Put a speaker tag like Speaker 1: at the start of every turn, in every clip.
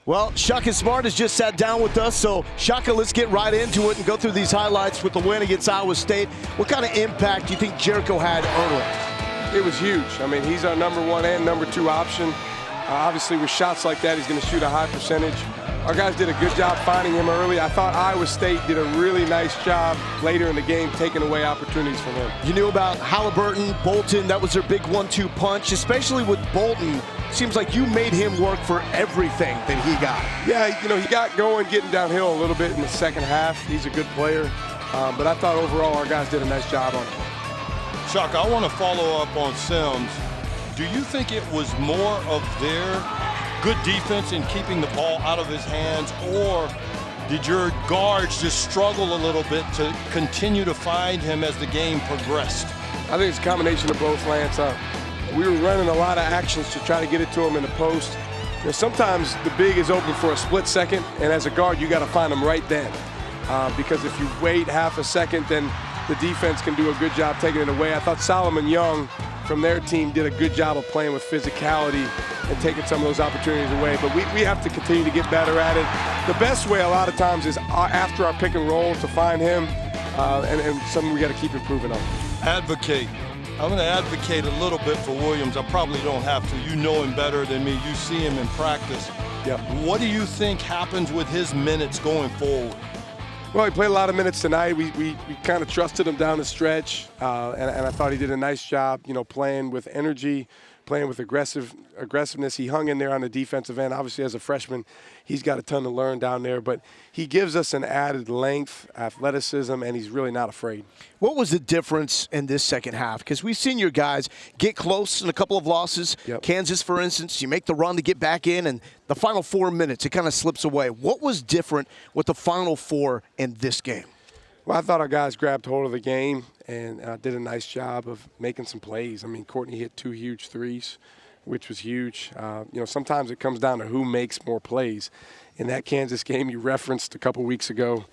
Speaker 1: Well, Shaka Smart has just sat down with us, so Shaka, let's get right into it and go through these highlights with the win against Iowa State. What kind of impact do you think Jericho had early?
Speaker 2: It was huge. I mean, he's our #1 and #2 option. Obviously, with shots like that, he's going to shoot a high percentage. Our guys did a good job finding him early. I thought Iowa State did a really nice job later in the game taking away opportunities from him.
Speaker 1: You knew about Halliburton, Bolton. That was their big 1-2 punch, especially with Bolton. Seems like you made him work for everything that he got.
Speaker 2: Yeah, you know, he got going, getting downhill a little bit in the second half. He's a good player. But I thought overall our guys did a nice job on him.
Speaker 3: Shaka, I want to follow up on Sims. Do you think it was more of their good defense in keeping the ball out of his hands, or did your guards just struggle a little bit to continue to find him as the game progressed?
Speaker 2: I think it's a combination of both, Lance. We were running a lot of actions to try to get it to him in the post. You know, sometimes the big is open for a split second, and as a guard, you got to find him right then. Because if you wait half a second, then the defense can do a good job taking it away. I thought Solomon Young from their team did a good job of playing with physicality and taking some of those opportunities away. But we have to continue to get better at it. The best way a lot of times is after our pick and roll to find him, and something we got to keep improving on.
Speaker 3: Advocate. I'm going to advocate a little bit for Williams. I probably don't have to. You know him better than me. You see him in practice.
Speaker 2: Yep.
Speaker 3: What do you think happens with his minutes going forward?
Speaker 2: Well, he played a lot of minutes tonight. We kind of trusted him down the stretch, and I thought he did a nice job, you know, playing with energy, playing with aggressiveness. He hung in there on the defensive end. Obviously, as a freshman, he's got a ton to learn down there, but he gives us an added length, athleticism, and he's really not afraid.
Speaker 1: What was the difference in this second half? Because we've seen your guys get close in a couple of losses.
Speaker 2: Yep.
Speaker 1: Kansas, for instance, you make the run to get back in, and the final 4 minutes, it kind of slips away. What was different with the final 4 in this game?
Speaker 2: Well, I thought our guys grabbed hold of the game and did a nice job of making some plays. I mean, Courtney hit 2 huge threes, which was huge. You know, sometimes it comes down to who makes more plays. In that Kansas game you referenced a couple weeks ago,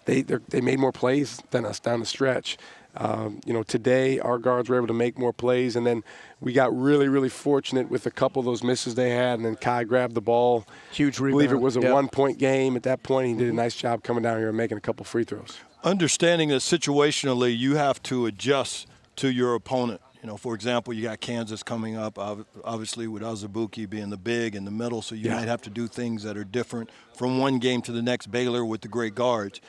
Speaker 2: they made more plays than us down the stretch. You know, today our guards were able to make more plays, and then we got really, really fortunate with a couple of those misses they had, and then Kai grabbed the ball.
Speaker 1: Huge rebound.
Speaker 2: I believe it was a 1-point game at that point. He did a nice job coming down here and making a couple free throws.
Speaker 3: Understanding that situationally you have to adjust to your opponent. You know, for example, you got Kansas coming up, obviously with Azubuike being the big in the middle, so you might have to do things that are different from one game to the next. Baylor with the great guards.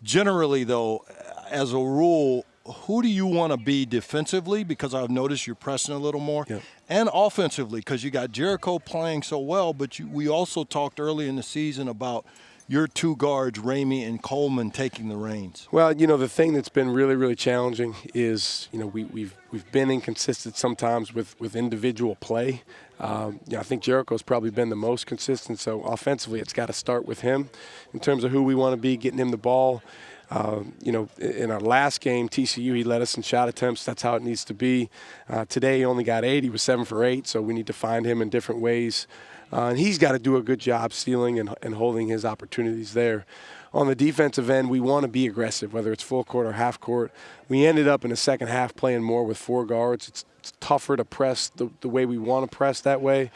Speaker 3: Generally, though, as a rule, who do you want to be defensively? Because I've noticed you're pressing a little more.
Speaker 2: Yep.
Speaker 3: And offensively, because you got Jericho playing so well, but we also talked early in the season about your 2 guards, Ramey and Coleman, taking the reins.
Speaker 2: Well, you know, the thing that's been really, really challenging is, you know, we've been inconsistent sometimes with individual play. I think Jericho's probably been the most consistent, so offensively it's got to start with him in terms of who we want to be, getting him the ball. You know, in our last game, TCU, he led us in shot attempts. That's how it needs to be. Today he only got 8. He was 7 for 8, so we need to find him in different ways. And he's got to do a good job stealing and holding his opportunities there. On the defensive end, we want to be aggressive, whether it's full court or half court. We ended up in the second half playing more with 4 guards. It's tougher to press the way we want to press that way.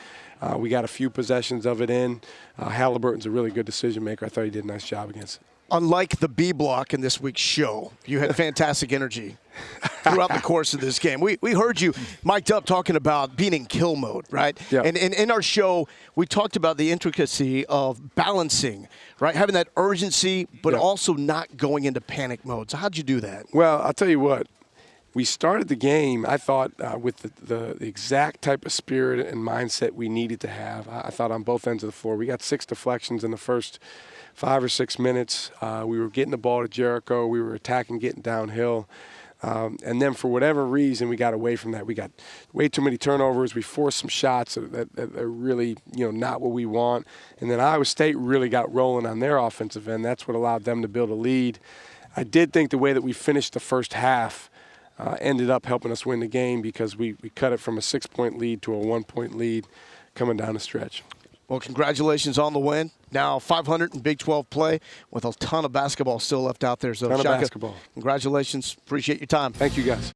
Speaker 2: We got a few possessions of it in. Halliburton's a really good decision maker. I thought he did a nice job against it.
Speaker 1: Unlike the B block in this week's show, you had fantastic energy throughout the course of this game. We heard you mic'd up talking about being in kill mode, right?
Speaker 2: Yeah.
Speaker 1: And in our show, we talked about the intricacy of balancing, right? Having that urgency, but also not going into panic mode. So how'd you do that?
Speaker 2: Well, I'll tell you what. We started the game, I thought, with the exact type of spirit and mindset we needed to have. I thought on both ends of the floor. We got 6 deflections in the first 5 or 6 minutes. We were getting the ball to Jericho. We were attacking, getting downhill. And then for whatever reason, we got away from that. We got way too many turnovers. We forced some shots that are really, you know, not what we want. And then Iowa State really got rolling on their offensive end. That's what allowed them to build a lead. I did think the way that we finished the first half ended up helping us win the game because we cut it from a 6-point lead to a 1-point lead coming down the stretch.
Speaker 1: Well, congratulations on the win. Now 500 in Big 12 play with a ton of basketball still left out there. So,
Speaker 2: Ton of
Speaker 1: Shaka,
Speaker 2: basketball.
Speaker 1: Congratulations. Appreciate your time.
Speaker 2: Thank you, guys.